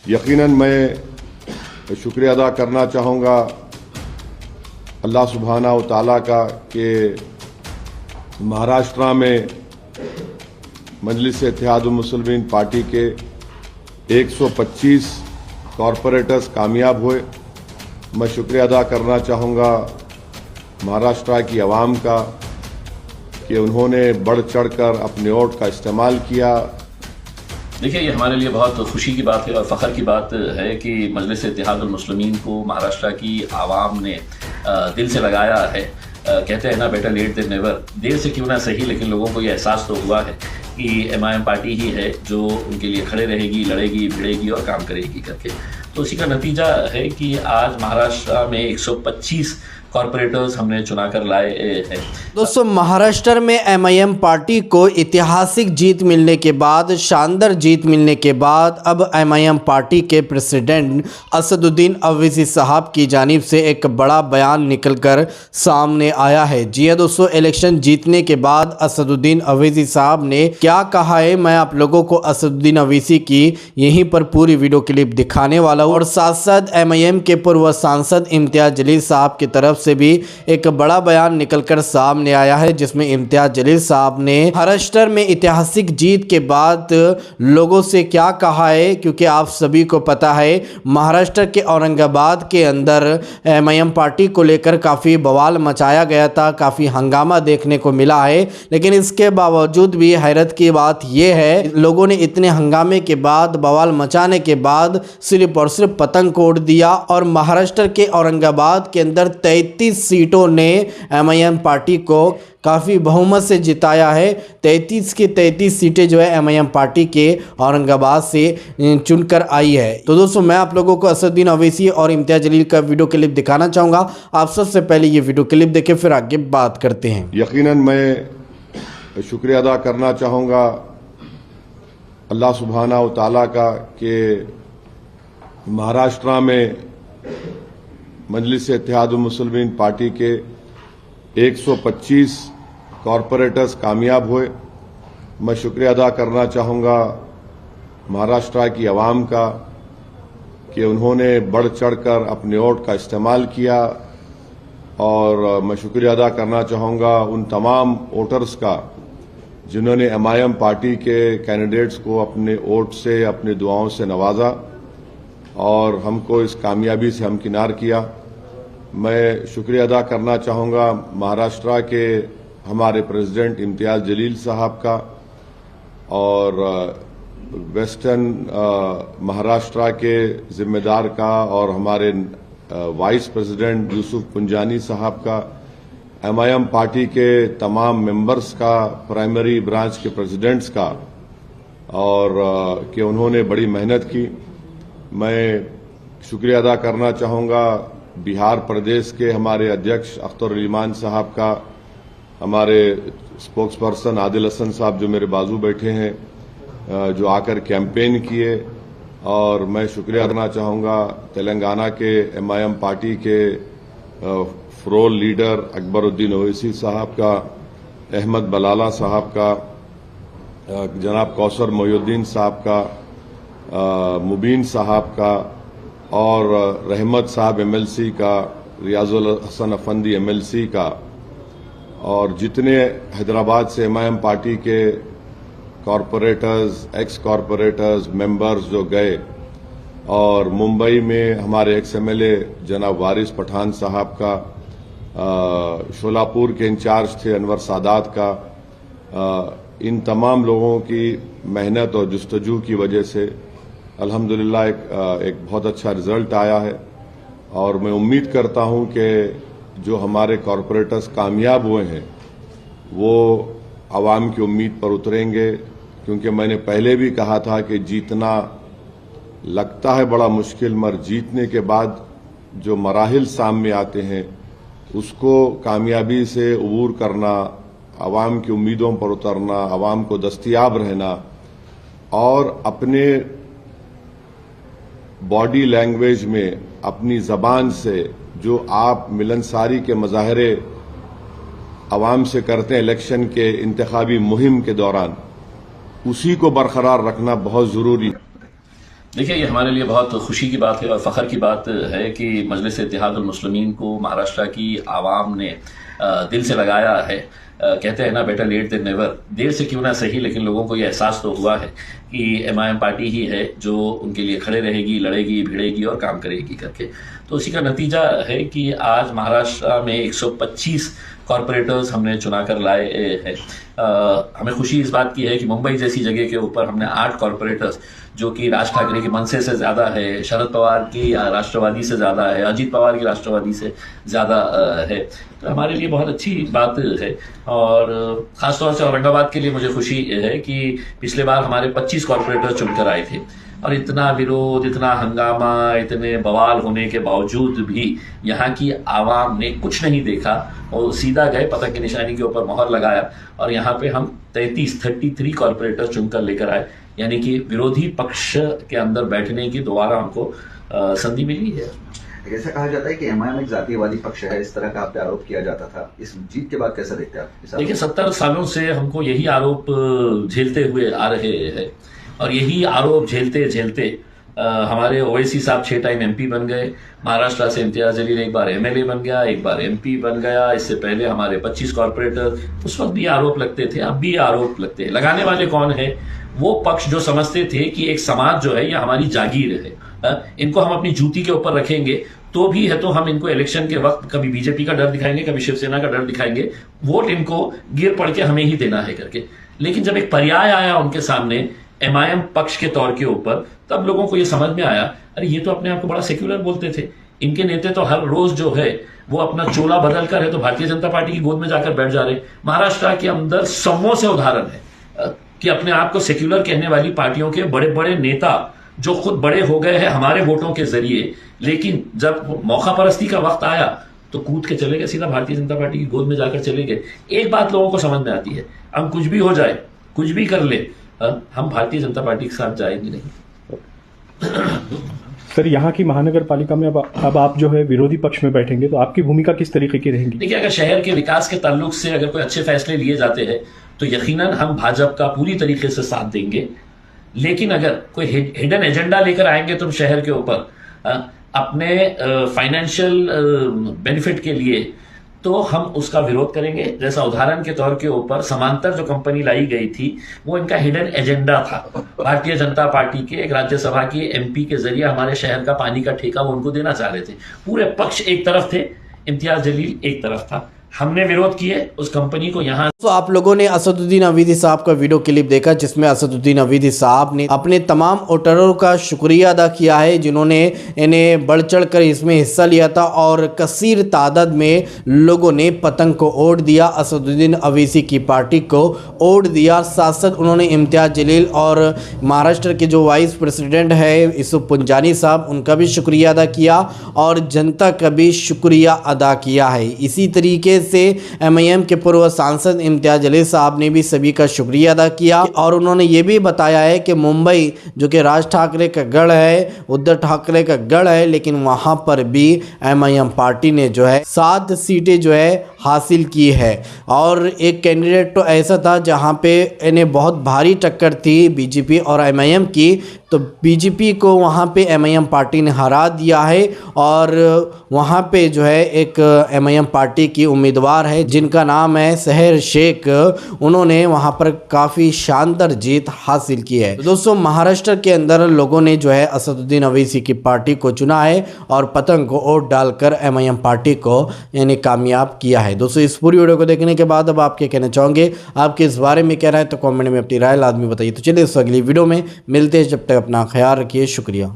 यकीनन मैं शुक्रिया अदा करना चाहूँगा अल्लाह सुब्हाना व तआला का कि महाराष्ट्र में मजलिस-ए-इत्तेहादुल मुस्लिमीन पार्टी के 125 कॉरपोरेटर्स कामयाब हुए। मैं शुक्रिया अदा करना चाहूँगा महाराष्ट्र की आवाम का कि उन्होंने बढ़ चढ़कर अपने वोट का इस्तेमाल किया। देखिए, ये हमारे लिए बहुत खुशी की बात है और फ़ख्र की बात है कि मजलिस-ए-इत्तेहादुल मुस्लिमीन को महाराष्ट्र की आवाम ने दिल से लगाया है। कहते हैं ना, बेटर लेट देन नेवर, देर से क्यों ना सही, लेकिन लोगों को ये एहसास तो हुआ है कि MIM पार्टी ही है जो उनके लिए खड़े रहेगी, लड़ेगी, भिड़ेगी और काम करेगी करके। तो उसी का नतीजा है कि आज महाराष्ट्र में 125 कॉरपोरेटर्स हमने चुना कर लाए हैं। दोस्तों, महाराष्ट्र में MIM पार्टी को ऐतिहासिक जीत मिलने के बाद, शानदार जीत मिलने के बाद अब MIM पार्टी के प्रेसिडेंट असदुद्दीन ओवैसी साहब की जानिब से एक बड़ा बयान निकलकर सामने आया है। जी हां दोस्तों, इलेक्शन जीतने के बाद असदुद्दीन ओवैसी साहब ने क्या कहा है, मैं आप लोगों को असदुद्दीन ओवैसी की यहीं पर पूरी वीडियो क्लिप दिखाने वाला हूँ। और साथ साथ MIM के पूर्व सांसद इम्तियाज जलील साहब की तरफ से भी एक बड़ा बयान निकलकर सामने आया है, जिसमें इम्तियाज जलील साहब ने महाराष्ट्र में ऐतिहासिक जीत के बाद लोगों से क्या कहा है, क्योंकि आप सभी को पता है महाराष्ट्र के औरंगाबाद के अंदर MIM पार्टी को लेकर काफ़ी बवाल मचाया गया था, काफ़ी हंगामा देखने को मिला है। लेकिन इसके बावजूद भी हैरत की बात यह है, लोगों ने इतने हंगामे के बाद, बवाल मचाने के बाद सिर्फ और सिर्फ पतंग को उड़ दिया और महाराष्ट्र के औरंगाबाद के अंदर 33 सीटों ने MIM पार्टी को काफ़ी बहुमत से जिताया है। 33 की 33 सीटें जो है MIM पार्टी के औरंगाबाद से चुनकर आई है। तो दोस्तों, मैं आप लोगों को असदुद्दीन ओवैसी और इम्तियाज जलील का वीडियो क्लिप दिखाना चाहूँगा। आप सबसे पहले ये वीडियो क्लिप देखें, फिर आगे बात करते हैं। यकीनन मैं शुक्रिया अदा करना चाहूँगा अल्लाह सुब्हाना व तआला का कि महाराष्ट्र में मजलिस-ए-इत्तेहादुल मुस्लिमीन पार्टी के 125 कॉरपोरेटर्स कामयाब हुए। मैं शुक्रिया अदा करना चाहूँगा महाराष्ट्र की आवाम का कि उन्होंने बढ़ चढ़कर अपने वोट का इस्तेमाल किया। और मैं शुक्रिया अदा करना चाहूँगा उन तमाम वोटर्स का जिन्होंने MIM पार्टी के कैंडिडेट्स को अपने वोट से, अपनी दुआओं से नवाजा और हमको इस कामयाबी से हमकिनार किया। मैं शुक्रिया अदा करना चाहूँगा महाराष्ट्र के हमारे प्रेसिडेंट इम्तियाज जलील साहब का और वेस्टर्न महाराष्ट्र के जिम्मेदार का और हमारे वाइस प्रेसिडेंट यूसुफ पुंजानी साहब का, MIM पार्टी के तमाम मेंबर्स का, प्राइमरी ब्रांच के प्रेसिडेंट्स का, और कि उन्होंने बड़ी मेहनत की। मैं शुक्रिया अदा करना चाहूँगा बिहार प्रदेश के हमारे अध्यक्ष अख्तर ईमान साहब का, हमारे स्पोक्स पर्सन आदिल हसन साहब जो मेरे बाजू बैठे हैं, जो आकर कैंपेन किए। और मैं शुक्रिया करना चाहूँगा तेलंगाना के MIM पार्टी के फ्लोर लीडर अकबरुद्दीन ओवैसी साहब का, अहमद बलाला साहब का, जनाब कौसर मोहिउद्दीन साहब का, मुबीन साहब का और रहमत साहब MLC का, रियाजुल हसन अफंदी MLC का, और जितने हैदराबाद से MIM पार्टी के कॉरपोरेटर्स, एक्स कॉरपोरेटर्स, मेंबर्स जो गए, और मुंबई में हमारे एक्स MLA जनाब वारिस पठान साहब का, शोलापुर के इंचार्ज थे अनवर सादात का, इन तमाम लोगों की मेहनत और जुस्तजू की वजह से अल्हम्दुलिल्लाह एक बहुत अच्छा रिजल्ट आया है। और मैं उम्मीद करता हूं कि जो हमारे कॉरपोरेटर्स कामयाब हुए हैं वो आवाम की उम्मीद पर उतरेंगे, क्योंकि मैंने पहले भी कहा था कि जीतना लगता है बड़ा मुश्किल, मगर जीतने के बाद जो मराहिल सामने आते हैं उसको कामयाबी से अबूर करना, आवाम की उम्मीदों पर उतरना, आवाम को दस्तयाब रहना और अपने बॉडी लैंग्वेज में, अपनी जबान से जो आप मिलनसारी के मजाहरे आवाम से करते हैं इलेक्शन के इंतखाबी मुहिम के दौरान, उसी को बरकरार रखना बहुत जरूरी है। देखिए, ये हमारे लिए बहुत खुशी की बात है और फ़ख्र की बात है कि मजलिस इत्तेहादुल मुस्लिमीन को महाराष्ट्र की आवाम ने दिल से लगाया है। कहते हैं ना, बेटर लेट देन नेवर। देर से क्यों ना सही, लेकिन लोगों को ये एहसास तो हुआ है कि एमआईएम पार्टी ही है जो उनके लिए खड़े रहेगी, लड़ेगी, भिड़ेगी और काम करेगी करके। तो उसी का नतीजा है कि आज महाराष्ट्र में 125 कॉरपोरेटर्स हमने चुना कर लाए हैं। हमें खुशी इस बात की है कि मुंबई जैसी जगह के ऊपर हमने 8 कॉरपोरेटर्स, जो कि राज ठाकरे की मनसे से ज़्यादा है, शरद पवार की राष्ट्रवादी से ज़्यादा है, अजीत पवार की राष्ट्रवादी से ज़्यादा है, तो हमारे लिए बहुत अच्छी बात है। और ख़ासतौर से औरंगाबाद के लिए मुझे खुशी है कि पिछले बार हमारे 25 कॉरपोरेटर्स चुनकर आए थे और इतना विरोध, इतना हंगामा, इतने बवाल होने के बावजूद भी यहाँ की आवाम ने कुछ नहीं देखा और सीधा गए, पतंग की निशानी के ऊपर मोहर लगाया और यहाँ पे हम 33 कॉरपोरेटर्स चुनकर लेकर आए। यानी कि विरोधी पक्ष के अंदर बैठने की दोबारा हमको संधि मिली है। ऐसा कहा जाता है कि एमआईएम एक जातीयवादी पक्ष है, इस तरह का आप पे आरोप किया जाता था। इस जीत के बाद कैसा देखते हैं आप? देखिए, 70 सालों से हमको यही आरोप झेलते हुए आ रहे हैं और यही आरोप झेलते झेलते हमारे ओवैसी साहब 6 टाइम एमपी बन गए। महाराष्ट्र से इम्तियाज जलील एक बार एमएलए बन गया, एक बार एमपी बन गया। इससे पहले हमारे 25 कॉरपोरेटर, उस वक्त भी आरोप लगते थे, अब भी आरोप लगते हैं। लगाने वाले कौन है? वो पक्ष जो समझते थे कि एक समाज जो है ये हमारी जागीर है, इनको हम अपनी जूती के ऊपर रखेंगे तो भी है, तो हम इनको इलेक्शन के वक्त कभी बीजेपी का डर दिखाएंगे, कभी शिवसेना का डर दिखाएंगे, वोट इनको गिर पड़ के हमें ही देना है करके। लेकिन जब एक पर्याय आया उनके सामने एमआईएम पक्ष के तौर के ऊपर, तब लोगों को ये समझ में आया, अरे ये तो अपने आप को बड़ा सेक्युलर बोलते थे, इनके नेता तो हर रोज जो है वो अपना चोला बदल कर है तो भारतीय जनता पार्टी की गोद में जाकर बैठ जा रहे। महाराष्ट्र के अंदर समों से उदाहरण है कि अपने आप को सेक्युलर कहने वाली पार्टियों के बड़े बड़े नेता जो खुद बड़े हो गए हैं हमारे वोटों के जरिए, लेकिन जब मौका परस्ती का वक्त आया तो कूद के चले गए, सीधा भारतीय जनता पार्टी की गोद में जाकर चले गए। एक बात लोगों को समझ में आती है, हम कुछ भी हो जाए, कुछ भी कर ले, हम भारतीय जनता पार्टी के साथ जाएंगे नहीं। सर, यहाँ की महानगर पालिका में अब आप जो है विरोधी पक्ष में बैठेंगे, तो आपकी भूमिका किस तरीके की रहेगी? देखिए, अगर शहर के विकास के ताल्लुक से अगर कोई अच्छे फैसले लिए जाते हैं तो यकीनन हम भाजपा का पूरी तरीके से साथ देंगे। लेकिन अगर कोई हिडन एजेंडा लेकर आएंगे तुम शहर के ऊपर अपने फाइनेंशियल बेनिफिट के लिए, तो हम उसका विरोध करेंगे। जैसा उदाहरण के तौर के ऊपर समांतर जो कंपनी लाई गई थी वो इनका हिडन एजेंडा था। भारतीय जनता पार्टी के एक राज्यसभा के एमपी के जरिए हमारे शहर का पानी का ठेका वो उनको देना चाह रहे थे। पूरे पक्ष एक तरफ थे, इम्तियाज जलील एक तरफ था, हमने विरोध किए उस कंपनी को। यहाँ तो आप लोगों ने असदुद्दीन अवीदी साहब का वीडियो क्लिप देखा, जिसमें असदुद्दीन अवीदी साहब ने अपने तमाम वोटरों का शुक्रिया अदा किया है जिन्होंने इन्हें बढ़ चढ़ कर इसमें हिस्सा लिया था और कसीर तादाद में लोगों ने पतंग को वोट दिया, असदुद्दीन अवीसी की पार्टी को वोट दिया। साथ साथ उन्होंने इम्तियाज जलील और महाराष्ट्र के जो वाइस प्रेसिडेंट है यूसुफ पुंजानी साहब, उनका भी शुक्रिया अदा किया और जनता का भी शुक्रिया अदा किया है। इसी तरीके से एमआईएम के पूर्व सांसद इम्तियाज जलील साहब ने भी सभी का शुक्रिया अदा किया और उन्होंने ये भी बताया है कि मुंबई जो कि राज ठाकरे का गढ़ है, उद्धव ठाकरे का गढ़ है, लेकिन वहां पर भी एमआईएम पार्टी ने जो है 7 सीटें जो है हासिल की है। और एक कैंडिडेट तो ऐसा था जहां पे इन्हें बहुत भारी टक्कर थी बीजेपी और एमआईएम की, तो बीजेपी को वहां पे एमआईएम पार्टी ने हरा दिया है और वहां पे जो है एक एमआईएम पार्टी की उम्मीदवार है जिनका नाम है सहर शेख, उन्होंने वहां पर काफ़ी शानदार जीत हासिल की है। तो दोस्तों, महाराष्ट्र के अंदर लोगों ने जो है असदुद्दीन अवीसी की पार्टी को चुना है और पतंग को वोट डालकर एमआईएम पार्टी को यानी कामयाब किया है। दोस्तों, इस पूरी वीडियो को देखने के बाद अब आप क्या कहना चाहोगे, आपके इस बारे में कहना है तो कमेंट में अपनी राय लाजमी बताइए। तो चलिए दोस्तों, अगली वीडियो में मिलते हैं, जब तक अपना ख्याल रखिए, शुक्रिया।